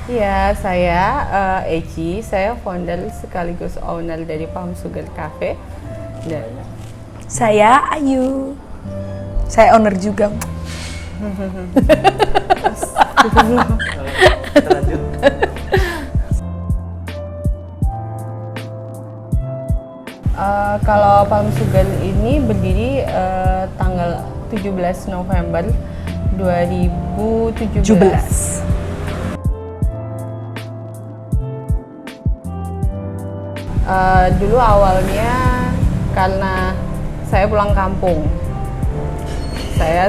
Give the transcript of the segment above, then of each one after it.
Ya, saya Eci, saya founder sekaligus owner dari Palm Sugar Cafe. Dan Saya Ayu. Saya owner juga. kalau Palm Sugar ini berdiri tanggal 17 November 2017. 17. Dulu awalnya karena saya pulang kampung.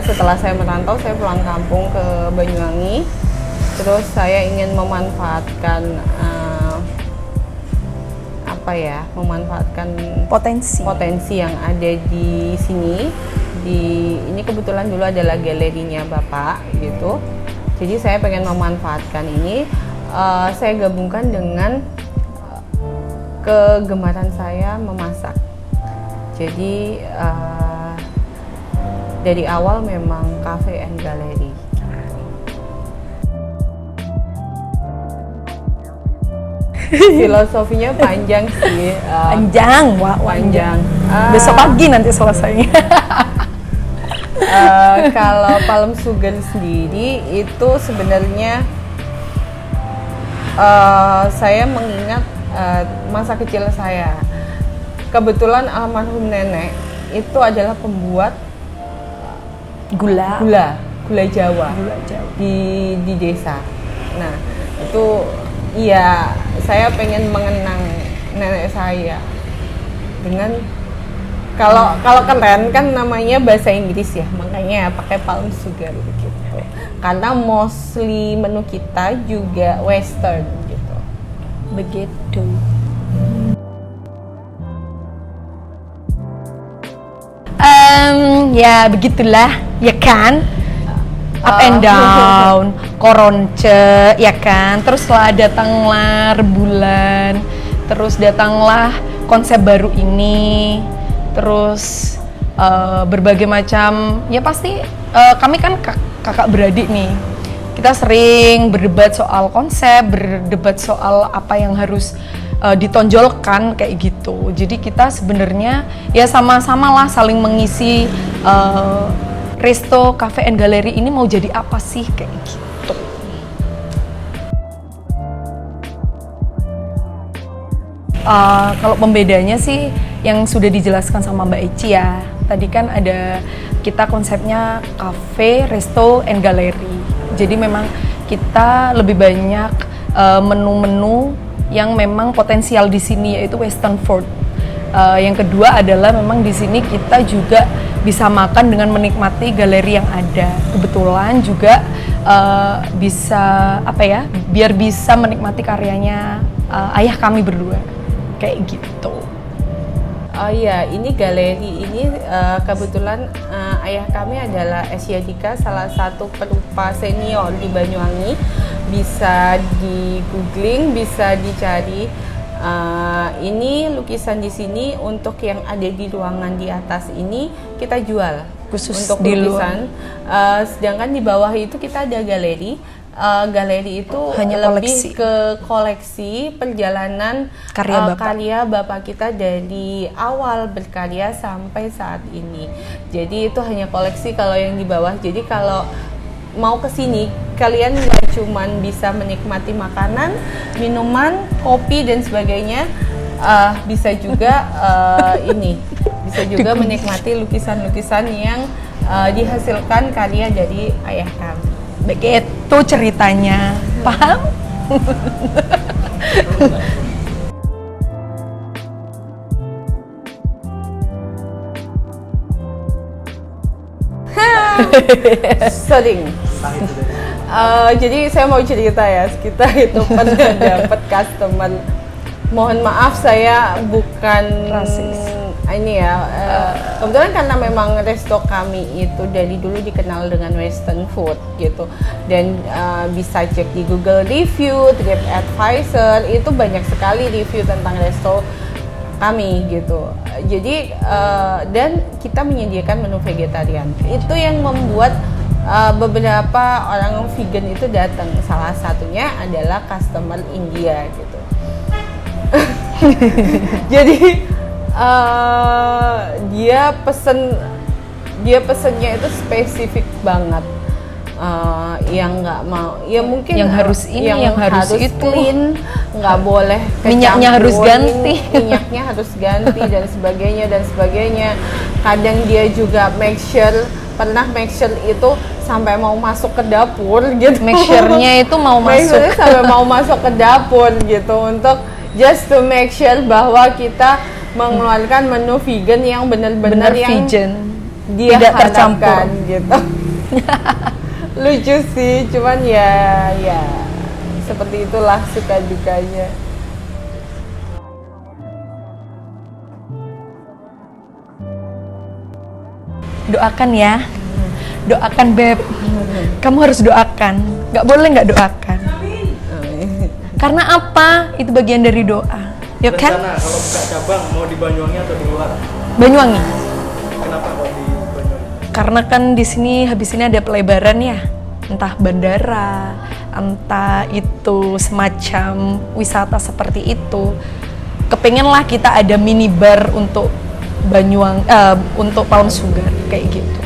Setelah saya merantau, saya pulang kampung ke Banyuwangi. Terus saya ingin memanfaatkan memanfaatkan potensi yang ada di sini. Ini kebetulan dulu adalah galerinya Bapak gitu. Jadi saya pengen memanfaatkan ini. Saya gabungkan dengan kegemaran saya memasak. Jadi dari awal memang cafe and gallery. Filosofinya panjang sih. Panjang, panjang. Besok pagi nanti selesainya. Kalau Palm Sugar sendiri itu sebenarnya saya mengingat masa kecil saya. Kebetulan almarhum nenek itu adalah pembuat gula Jawa di desa. Nah, itu iya, saya pengen mengenang nenek saya dengan kalau keren kan namanya bahasa Inggris ya, makanya pakai Palm Sugar gitu. Karena mostly menu kita juga western gitu. Begitu. Ya begitulah, ya kan? Up and down, koronce, ya kan? Teruslah datanglah rembulan, terus datanglah konsep baru ini, terus berbagai macam, ya pasti kami kan kakak beradik nih. Kita sering berdebat soal konsep, berdebat soal apa yang harus ditonjolkan kayak gitu. Jadi kita sebenarnya ya sama-sama lah saling mengisi Resto Cafe and Gallery ini mau jadi apa sih kayak gitu. Kalau pembedanya sih yang sudah dijelaskan sama Mbak Eci ya. Tadi kan ada kita konsepnya cafe, resto, and gallery. Jadi memang kita lebih banyak menu-menu yang memang potensial di sini yaitu western food. Yang kedua adalah memang di sini kita juga bisa makan dengan menikmati galeri yang ada. Kebetulan juga bisa biar bisa menikmati karyanya ayah kami berdua kayak gitu. Oh iya, ini galeri ini kebetulan ayah kami adalah Asia Dika, salah satu perupa senior di Banyuwangi. Bisa di googling, bisa dicari. Ini lukisan di sini untuk yang ada di ruangan di atas ini kita jual khusus untuk di lukisan. Sedangkan di bawah itu kita ada galeri. Galeri itu hanya lebih ke koleksi perjalanan karya Bapak kita dari awal berkarya sampai saat ini. Jadi itu hanya koleksi kalau yang di bawah. Jadi kalau mau ke sini kalian nggak cuman bisa menikmati makanan, minuman, kopi dan sebagainya, bisa juga menikmati lukisan-lukisan yang dihasilkan karya dari ayah kami. Begitu ceritanya, paham? Sering. Jadi saya mau cerita ya, kita itu pernah dapat customer. Mohon maaf saya bukan rasis. Ini ya, kebetulan karena memang resto kami itu dari dulu dikenal dengan western food gitu, dan bisa cek di Google Review, TripAdvisor, itu banyak sekali review tentang resto kami gitu. Jadi dan kita menyediakan menu vegetarian. Itu yang membuat beberapa orang vegan itu datang. Salah satunya adalah customer India gitu. Jadi dia pesennya itu spesifik banget. Yang nggak mau, ya mungkin yang harus ini, yang harus itu, clean, nggak boleh minyaknya harus ganti, minyaknya harus ganti dan sebagainya. Kadang dia juga pernah make sure itu sampai mau masuk ke dapur gitu. Make sure-nya itu mau masuk sampai mau masuk ke dapur gitu, untuk just to make sure bahwa kita mengeluarkan menu vegan yang benar-benar yang vegan, dia tidak harapkan tercampur gitu. Lucu sih, cuman ya seperti itulah suka dukanya. Doakan ya, doakan Beb, kamu harus doakan, nggak boleh nggak doakan. Karena apa? Itu bagian dari doa, ya kan? Rencana kalau buka cabang mau di Banyuwangi atau di luar? Banyuwangi. Kenapa kok di Banyuwangi? Karena kan di sini habis ini ada pelebaran ya, entah bandara, entah itu semacam wisata seperti itu. Kepengenlah kita ada minibar untuk Banyuwangi, untuk Palm Sugar kayak gitu.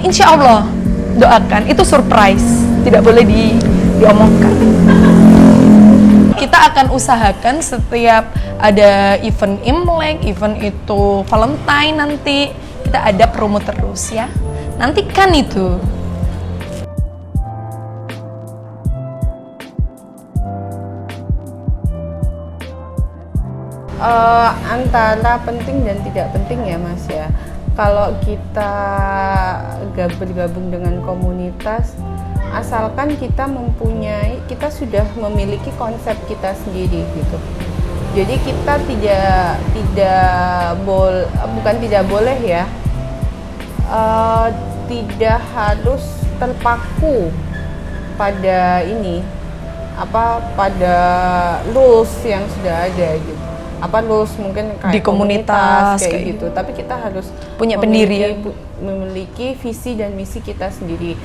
Insya Allah doakan, itu surprise, tidak boleh diomongkan. Kita akan usahakan setiap ada event Imlek, event itu Valentine nanti kita ada promo terus ya. Nantikan itu. Antara penting dan tidak penting ya Mas ya. Kalau kita bergabung dengan komunitas, asalkan kita sudah memiliki konsep kita sendiri gitu. Jadi kita tidak harus terpaku pada pada rules yang sudah ada gitu. Rules mungkin kayak di komunitas kayak gitu. Tapi kita harus punya pendirian, memiliki visi dan misi kita sendiri.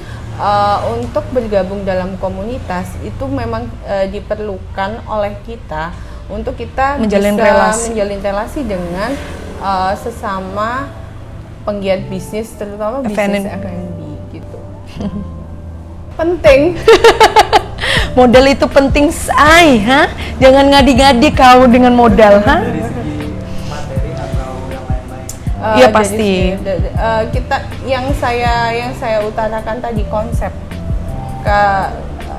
Untuk bergabung dalam komunitas itu memang diperlukan oleh kita untuk kita menjalin relasi dengan sesama penggiat bisnis, terutama bisnis F&B gitu. Penting. Modal itu penting, say, ha? Jangan ngadi-ngadi kau dengan modal, ha? Dari segi materi atau yang lain-lain? Iya pasti. Kita yang saya utarakan tadi konsep.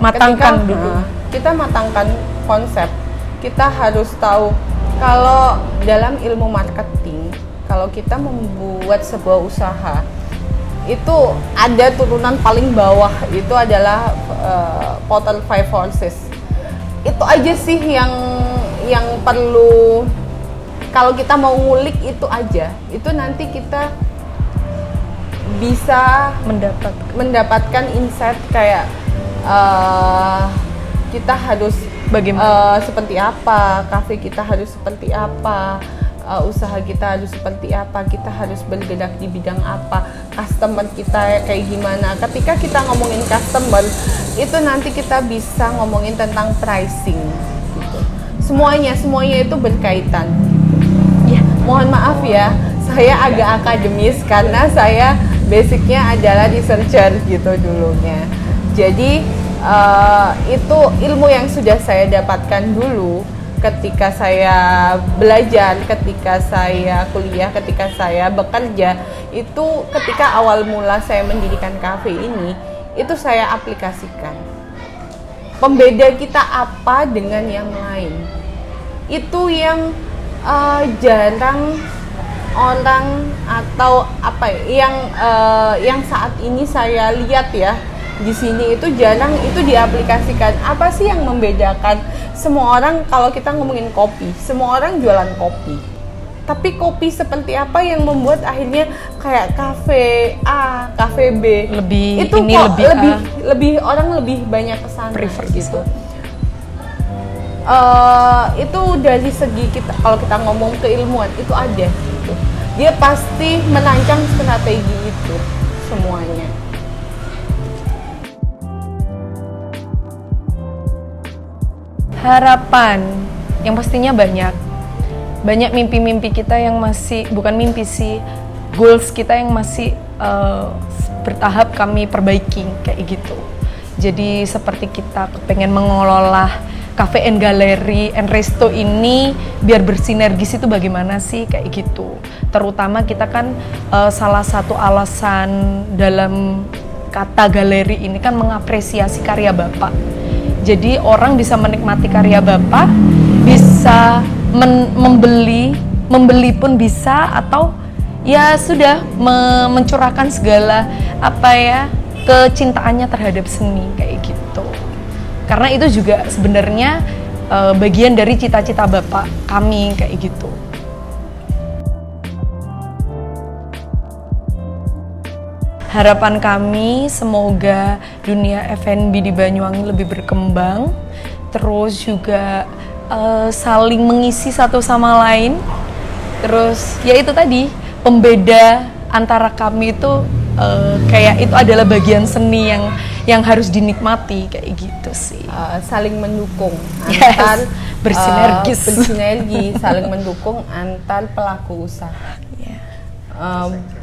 Matangkan dulu. Kita matangkan konsep. Kita harus tahu kalau dalam ilmu marketing, kalau kita membuat sebuah usaha, itu ada turunan paling bawah, itu adalah Portal 5 Forces. Itu aja sih yang perlu, kalau kita mau ngulik itu aja. Itu nanti kita bisa mendapatkan insight kayak kita harus bagaimana, seperti apa, kafe kita harus seperti apa, usaha kita harus seperti apa, kita harus bergerak di bidang apa, customer kita kayak gimana. Ketika kita ngomongin customer, itu nanti kita bisa ngomongin tentang pricing gitu. Semuanya itu berkaitan gitu. Ya, mohon maaf ya, saya agak akademis karena saya basicnya adalah researcher gitu dulunya. Jadi itu ilmu yang sudah saya dapatkan dulu ketika saya belajar, ketika saya kuliah, ketika saya bekerja. Itu ketika awal mula saya mendirikan kafe ini, itu saya aplikasikan. Pembeda kita apa dengan yang lain, itu yang jarang orang atau apa yang saat ini saya lihat ya di sini, itu jarang itu diaplikasikan. Apa sih yang membedakan? Semua orang, kalau kita ngomongin kopi, semua orang jualan kopi. Tapi kopi seperti apa yang membuat akhirnya kayak kafe A, kafe B, itu lebih orang lebih banyak kesana prefer gitu. itu dari segi kita, kalau kita ngomong keilmuan itu ada gitu. Dia pasti merancang strategi itu semuanya. Harapan yang pastinya banyak mimpi-mimpi kita yang masih, bukan mimpi sih, goals kita yang masih bertahap kami perbaiki kayak gitu. Jadi seperti kita kepengen mengelola cafe and gallery and resto ini biar bersinergis itu bagaimana sih kayak gitu. Terutama kita kan salah satu alasan dalam kata galeri ini kan mengapresiasi karya Bapak. Jadi orang bisa menikmati karya Bapak, bisa membeli pun bisa, atau ya sudah mencurahkan segala apa ya kecintaannya terhadap seni kayak gitu. Karena itu juga sebenarnya bagian dari cita-cita Bapak kami kayak gitu. Harapan kami semoga dunia F&B di Banyuwangi lebih berkembang, terus juga saling mengisi satu sama lain. Terus ya itu tadi, pembeda antara kami itu kayak itu adalah bagian seni yang harus dinikmati kayak gitu sih. Saling mendukung Yes, antar bersinergi. saling mendukung antar pelaku usaha.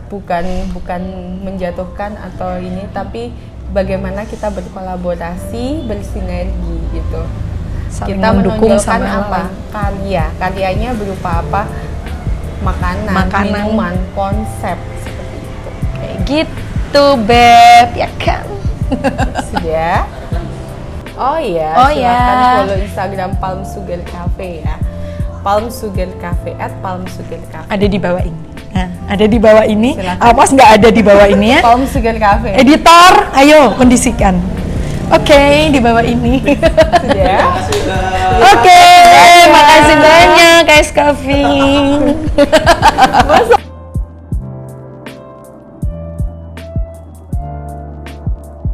Bukan menjatuhkan atau ini, tapi bagaimana kita berkolaborasi, bersinergi gitu. Saling Kita mendukung menonjolkan sama apa? Karyanya berupa apa? Makanan, minuman, konsep seperti itu. Kayak gitu, Beb, ya kan? Sudah? Oh iya, Oh silakan ya. follow Instagram Palm Sugar Cafe ya. Palm Sugar Cafe @palmsugarcafe. Ada di bawah ini. Nah, ada di bawah ini. Silakan. Awas nggak ada di bawah ini ya. Palm Sugar Cafe. Editor, ayo kondisikan. Oke, di bawah ini. Sudah? Makasih, Mbak. Oke, makasih banyak guys Kavi.